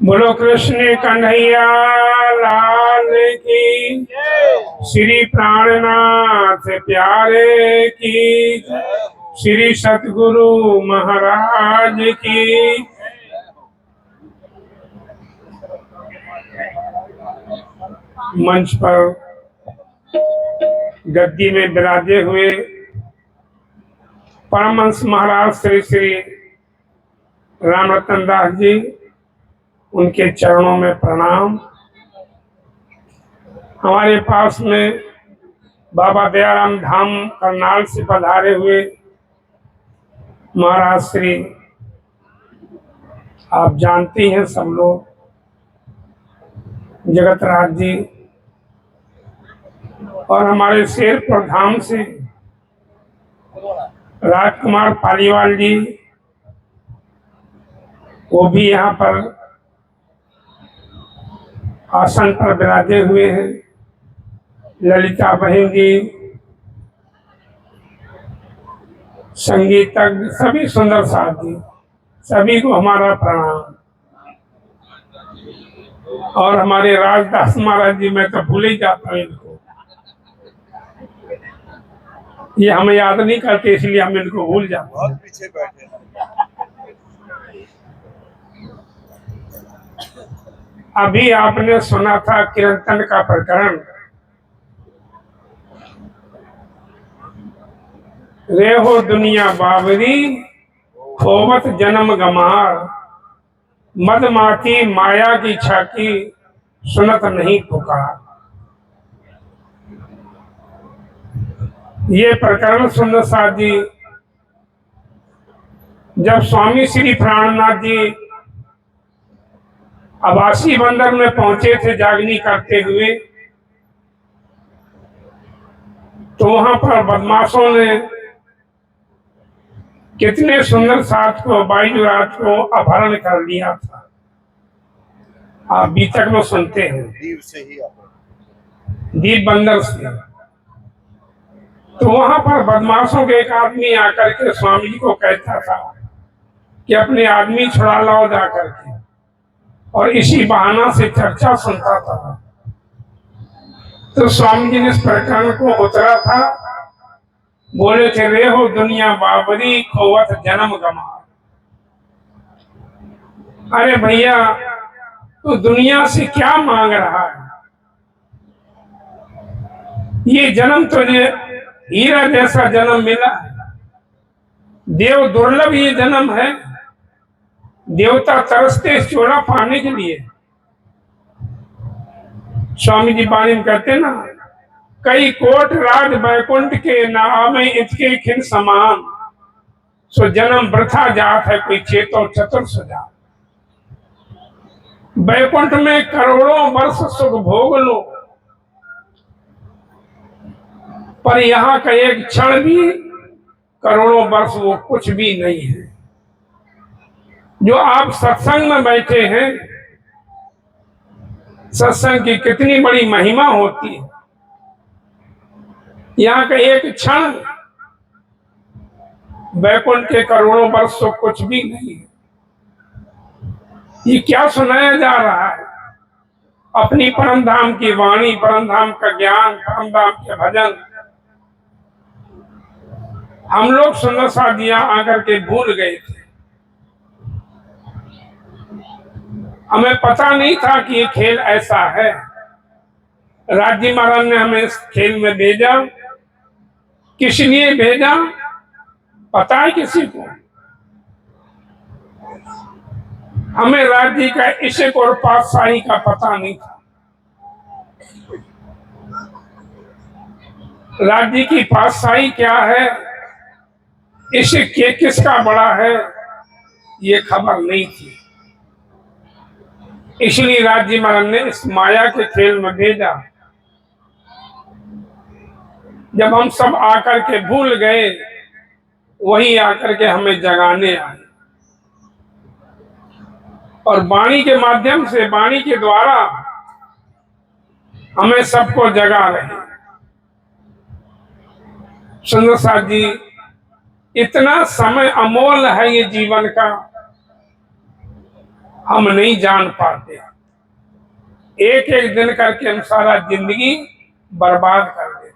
बोलो कृष्ण कन्हैया लाल की, श्री प्राणनाथ प्यारे की, श्री सतगुरु महाराज की। मंच पर गद्दी में विराजे हुए परमहंस महाराज श्री श्री रामरतन दास जी, उनके चरणों में प्रणाम। हमारे पास में बाबा दयाराम धाम करनाल से पधारे हुए महाराज श्री, आप जानती हैं सब लोग, जगत राज जी, और हमारे शेरपुर धाम से राजकुमार पालीवाल जी, वो भी यहाँ पर आसन पर विराजे हुए हैं। ललिता बहन जी, संगीतज्ञ, सभी सुंदर साथी, सभी को हमारा प्रणाम। और हमारे राजदास महाराज जी, मैं तो भूल ही जाता हूँ इनको, ये हमें याद नहीं करते इसलिए हम इनको भूल जाते हैं। पीछे बैठे अभी आपने सुना था कीर्तन का प्रकरण, रे हो दुनिया बावरी खोवत जन्म गमार, मदमाती माया की छाकी सुनत नहीं पुकार। ये प्रकरण सुंदर साथ जी जब स्वामी श्री प्राणनाथ जी आवासी बंदर में पहुंचे थे जागनी करते हुए, तो वहां पर बदमाशों ने कितने सुंदर साथ को, बाईजुरात को अपहरण कर लिया था। आप बीतक में सुनते हैं, दीप से ही दीप बंदर से। तो वहां पर बदमाशों के एक आदमी आकर के स्वामी जी को कहता था कि अपने आदमी छुड़ा लाओ जा करके, और इसी बहाना से चर्चा सुनता था। तो स्वामी जी ने इस प्रकरण को उतरा था, बोले थे, रे हो दुनिया बाबरी खोवत जन्म गमा। अरे भैया, तो दुनिया से क्या मांग रहा है? ये जन्म तुझे हीरा जैसा जन्म मिला है, देव दुर्लभ ये जन्म है, देवता तरसते इस चोला पाने के लिए। स्वामी जी बाणी में कहते ना, कई कोट राज बैकुंठ के नामे इतके खिन समान, सो जन्म वृथा जात है कोई चेतो चतुर सुजा। बैकुंठ में करोड़ों वर्ष सुख भोग लो, पर यहाँ का एक क्षण भी, करोड़ों वर्ष वो कुछ भी नहीं है। जो आप सत्संग में बैठे हैं, सत्संग की कितनी बड़ी महिमा होती है। यहाँ का एक क्षण बैकुंठ के करोड़ों वर्ष तो कुछ भी नहीं है। ये क्या सुनाया जा रहा है? अपनी परम धाम की वाणी, परम धाम का ज्ञान, परम धाम के भजन हम लोग सुंदर साधियां आकर के भूल गए थे। हमें पता नहीं था कि ये खेल ऐसा है। राज्य महाराज ने हमें इस खेल में भेजा, किस लिए भेजा पता है किसी को? हमें राज्य का इश्क और पातशाही का पता नहीं था। राज्य की पातशाही क्या है, इश्क के किसका बड़ा है, ये खबर नहीं थी। इसलिए राज्य महाराज ने इस माया के खेल में भेजा। जब हम सब आकर के भूल गए, वही आकर के हमें जगाने आए, और वाणी के माध्यम से, वाणी के द्वारा हमें सबको जगा रहे। सुंदर साथ जी इतना समय अमूल्य है ये जीवन का, हम नहीं जान पाते। एक एक दिन करके हम सारा जिंदगी बर्बाद कर देते।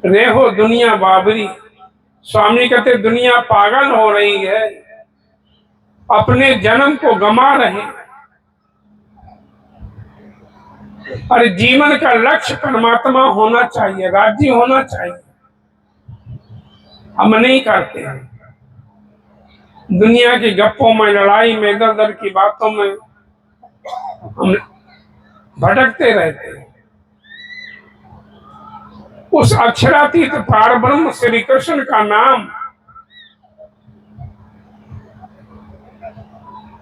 रेहो दुनिया बाबरी, स्वामी कहते दुनिया पागल हो रही है, अपने जन्म को गमा रहे। अरे जीवन का लक्ष्य परमात्मा होना चाहिए, राज्य होना चाहिए, हम नहीं करते हैं। दुनिया की गप्पों में, लड़ाई में, इधर उधर की बातों में हम भटकते रहते हैं। उस अक्षरातीत पारब्रह्म श्री कृष्ण का नाम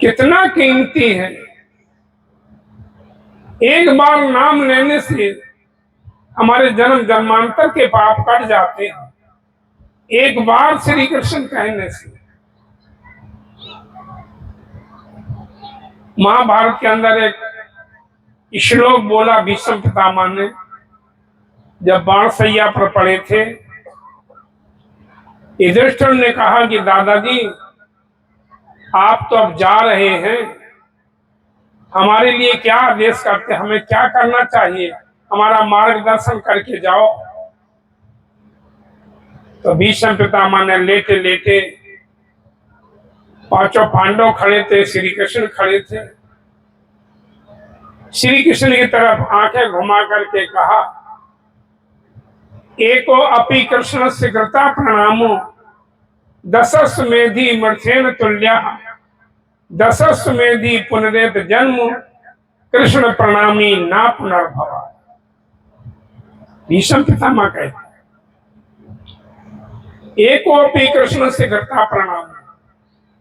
कितना कीमती है। एक बार नाम लेने से हमारे जन्म जन्मांतर के पाप कट जाते हैं, एक बार श्री कृष्ण कहने से। महाभारत के अंदर एक श्लोक बोला भीष्म पितामह ने, जब बाणसैया पर पड़े थे। युधिष्ठिर ने कहा कि दादाजी आप तो अब जा रहे हैं, हमारे लिए क्या आदेश करते, हमें क्या करना चाहिए, हमारा मार्गदर्शन करके जाओ। तो भीष्म पितामह ने लेटे लेटे, पांचों पांडव खड़े थे, श्री कृष्ण खड़े थे, श्री कृष्ण की तरफ आंखें घुमा करके कहा, एको अपि कृष्ण से कृता प्रणामो दशस मेधि मर्थेन तुल्या दशस मेधि पुनरेत जन्म कृष्ण प्रणामी ना पुनर्भवा। भीष्म पितामह कहते एको अपि कृष्ण से कृता प्रणाम,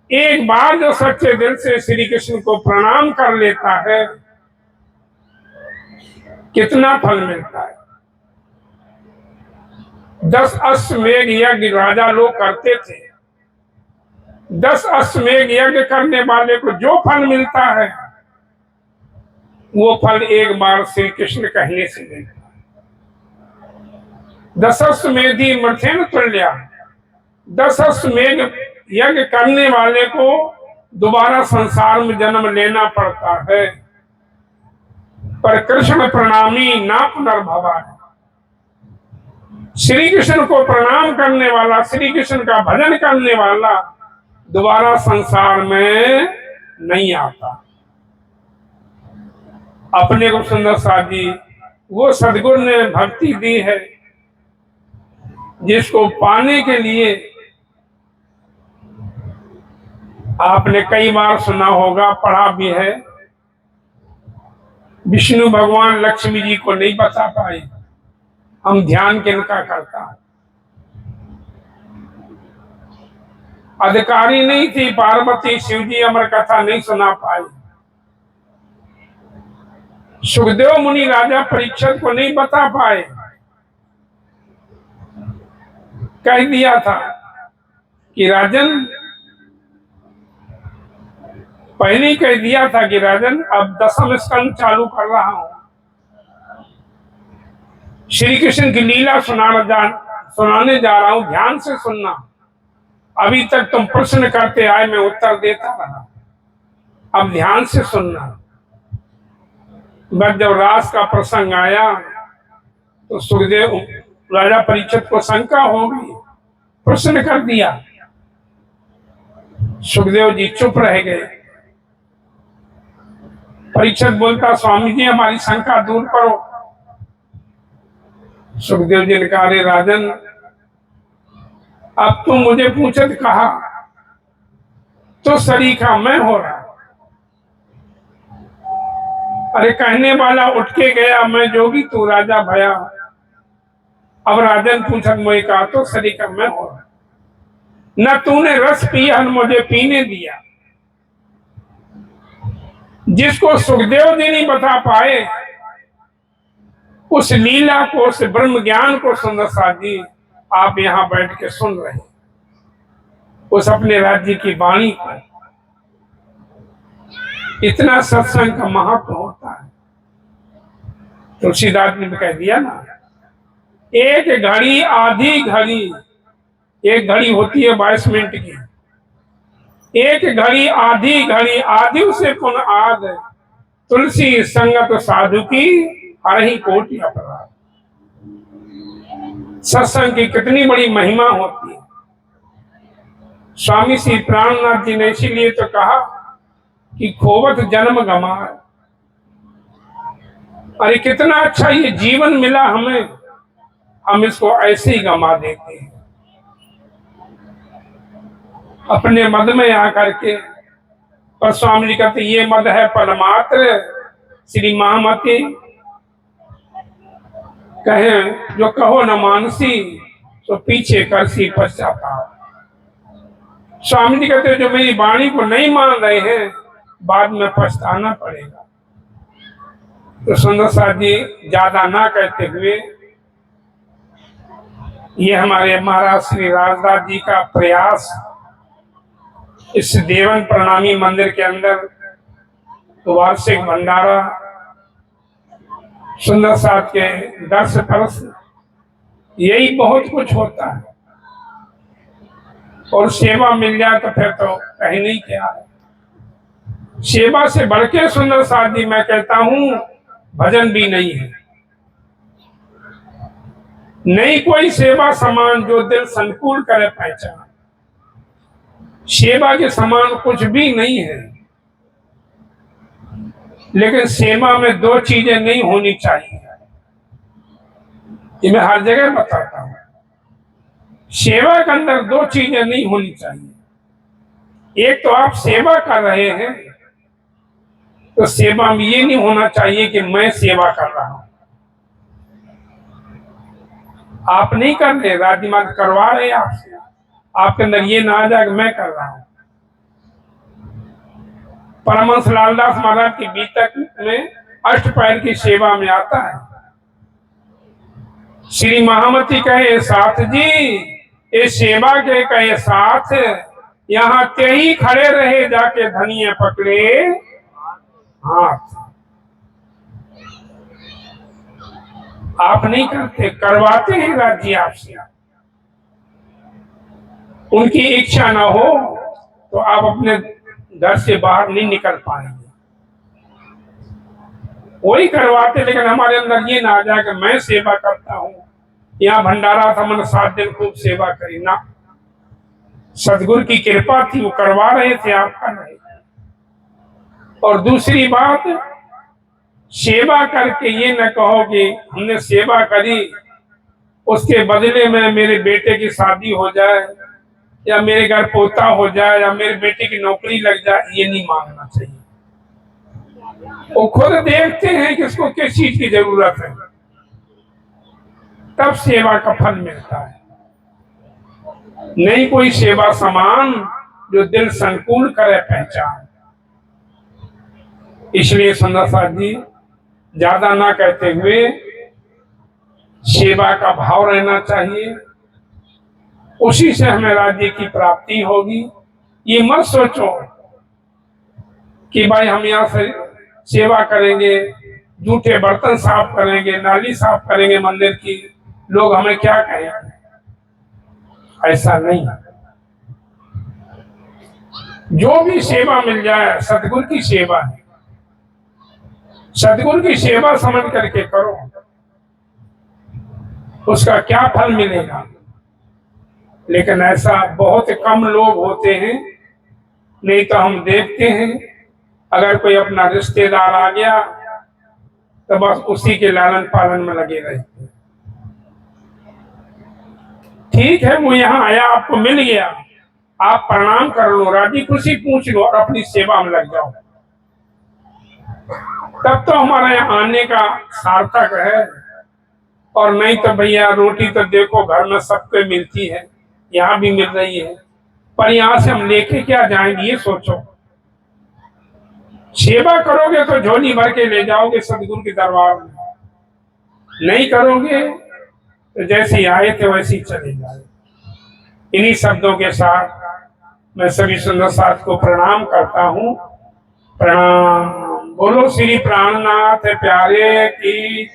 एक बार जो सच्चे दिल से श्री कृष्ण को प्रणाम कर लेता है कितना फल मिलता है। 10 अश्वमेध यज्ञ राजा लोग करते थे, 10 अश्वमेध यज्ञ करने वाले को जो फल मिलता है वो फल एक बार श्री कृष्ण कहने से मिलता है। 10 अश्वमेधी मर्थेन तुल्या, 10 अश्वमेध यज्ञ करने वाले को दोबारा संसार में जन्म लेना पड़ता है, पर कृष्ण प्रणामी ना पुनर्भवा है। श्री कृष्ण को प्रणाम करने वाला, श्री कृष्ण का भजन करने वाला दोबारा संसार में नहीं आता। अपने को सुंदर साथ जी वो सदगुरु ने भक्ति दी है जिसको पाने के लिए आपने कई बार सुना होगा, पढ़ा भी है। विष्णु भगवान लक्ष्मी जी को नहीं बता पाए, हम ध्यान किनका करता। अधिकारी नहीं थी पार्वती, शिव जी अमर कथा नहीं सुना पाई। सुखदेव मुनि राजा परीक्षित को नहीं बता पाए, कह दिया था कि राजन, पहले ही कह दिया था कि राजन अब 10वें स्कंद चालू कर रहा हूं, श्री कृष्ण की लीला सुनाने जा रहा हूं, ध्यान से सुनना। अभी तक तुम प्रश्न करते आए, मैं उत्तर देता रहा, अब ध्यान से सुनना। बस जब रास का प्रसंग आया तो सुखदेव राजा परीक्षित को शंका हो गई, प्रश्न कर दिया। सुखदेव जी चुप रह गए। परीक्षित बोलता, स्वामी जी हमारी शंका दूर करो। सुखदेव जी ने कहा, अरे राजन अब तुम मुझे पूछत कहा तो सरीखा मैं हो रहा। अरे कहने वाला उठ के गया, मैं जोगी तू राजा भया। अब राजन पूछत मुझे कहा तो सरीखा मैं हो रहा। न तूने रस पिया न मुझे पीने दिया। जिसको सुखदेव जी नहीं बता पाए उस लीला को, उस ब्रह्म ज्ञान को सुंदर साथ जी आप यहां बैठ के सुन रहे हैं, उस अपने राज्य की वाणी को। इतना सत्संग का महत्व होता है। तुलसीदास ने कह दिया ना, एक घड़ी आधी घड़ी एक घड़ी होती है 22 मिनट की, एक घड़ी आधी उसे पुनः आद, तुलसी संगत साधु की हर ही कोटि अपराध। सत्संग की कितनी बड़ी महिमा होती है। स्वामी श्री प्राणनाथ जी ने इसीलिए तो कहा कि खोवत जन्म गमाए। अरे कितना अच्छा ये जीवन मिला हमें, हम इसको ऐसे ही गमा देते हैं अपने मद में आकर के। पर स्वामी जी कहते ये मद है परमात्र, श्री महामती कहें जो कहो न मानसी, तो पीछे करसी पश्चाताप। स्वामी जी कहते जो मेरी वाणी को नहीं मान रहे हैं, बाद में पछताना पड़ेगा। तो सुंदर साथ जी ज्यादा ना कहते हुए, ये हमारे महाराज श्री राजदास जी का प्रयास इस देवन प्रणामी मंदिर के अंदर वार्षिक भंडारा, सुंदर साथ के दर्श परस, यही बहुत कुछ होता है। और सेवा मिल जाए तो फिर तो कहीं नहीं क्या है। सेवा से बढ़ के सुंदर साथ जी मैं कहता हूं भजन भी नहीं है। नहीं कोई सेवा समान जो दिल संकुल करे पहचान। सेवा के समान कुछ भी नहीं है। लेकिन सेवा में दो चीजें नहीं होनी चाहिए, ये मैं हर जगह बताता हूं। सेवा के अंदर दो चीजें नहीं होनी चाहिए। एक तो आप सेवा कर रहे हैं, तो सेवा में ये नहीं होना चाहिए कि मैं सेवा कर रहा हूं। आप नहीं कर रहे, राज्य माता करवा रहे आपसे, आपके अंदर ये ना आ जाए कि मैं कर रहा हूं। परमहंस लालदास महाराज की बीतक में अष्टपैर की सेवा में आता है, श्री महामती कहे साथ जी ये सेवा के कहे साथ, यहाँ ते ही खड़े रहे जाके धनिया पकड़े हाथ। आप नहीं करते, करवाते हैं राज्य आपसे। उनकी इच्छा ना हो तो आप अपने घर से बाहर नहीं निकल पाएंगे। वही करवाते, लेकिन हमारे अंदर ये ना आ जाए कि मैं सेवा करता हूं, यहाँ भंडारा था मैंने 7 दिन खूब सेवा करी ना। सदगुरु की कृपा थी, वो करवा रहे थे, आप कर रहे थे। और दूसरी बात, सेवा करके ये न कहो कि हमने सेवा करी, उसके बदले में मेरे बेटे की शादी हो जाए, या मेरे घर पोता हो जाए, या मेरे बेटे की नौकरी लग जाए, ये नहीं मांगना चाहिए। वो खुद देखते हैं कि इसको किस चीज की जरूरत है, तब सेवा का फल मिलता है। नहीं कोई सेवा समान जो दिल संकुल करे पहचान। इसलिए सुंदर साथ जी ज्यादा ना कहते हुए सेवा का भाव रहना चाहिए, उसी से हमें राज्य की प्राप्ति होगी। ये मत सोचो कि भाई हम यहाँ से सेवा करेंगे, जूठे बर्तन साफ करेंगे, नाली साफ करेंगे मंदिर की, लोग हमें क्या कहेंगे। ऐसा नहीं। जो भी सेवा मिल जाए सतगुरु की सेवा है, सतगुरु की सेवा समझ करके करो, उसका क्या फल मिलेगा। लेकिन ऐसा बहुत कम लोग होते हैं। नहीं तो हम देखते हैं अगर कोई अपना रिश्तेदार आ गया तो बस उसी के लालन पालन में लगे रहते हैं। ठीक है, वो यहाँ आया, आपको मिल गया, आप प्रणाम कर लो, राजी खुशी पूछ लो और अपनी सेवा में लग जाओ, तब तो हमारे यहाँ आने का सार्थक है। और नहीं तो भैया रोटी तो देखो घर में सबको मिलती है, यहाँ भी मिल रही है, पर यहाँ से हम लेके क्या जाएंगे ये सोचो। सेवा करोगे तो झोली भर के ले जाओगे सदगुरु के दरबार में, नहीं करोगे तो जैसे ही आए थे वैसे ही चले जाए। इन्हीं शब्दों के साथ मैं सभी सुंदर साथ को प्रणाम करता हूँ। प्रणाम। बोलो श्री प्राणनाथ प्यारे की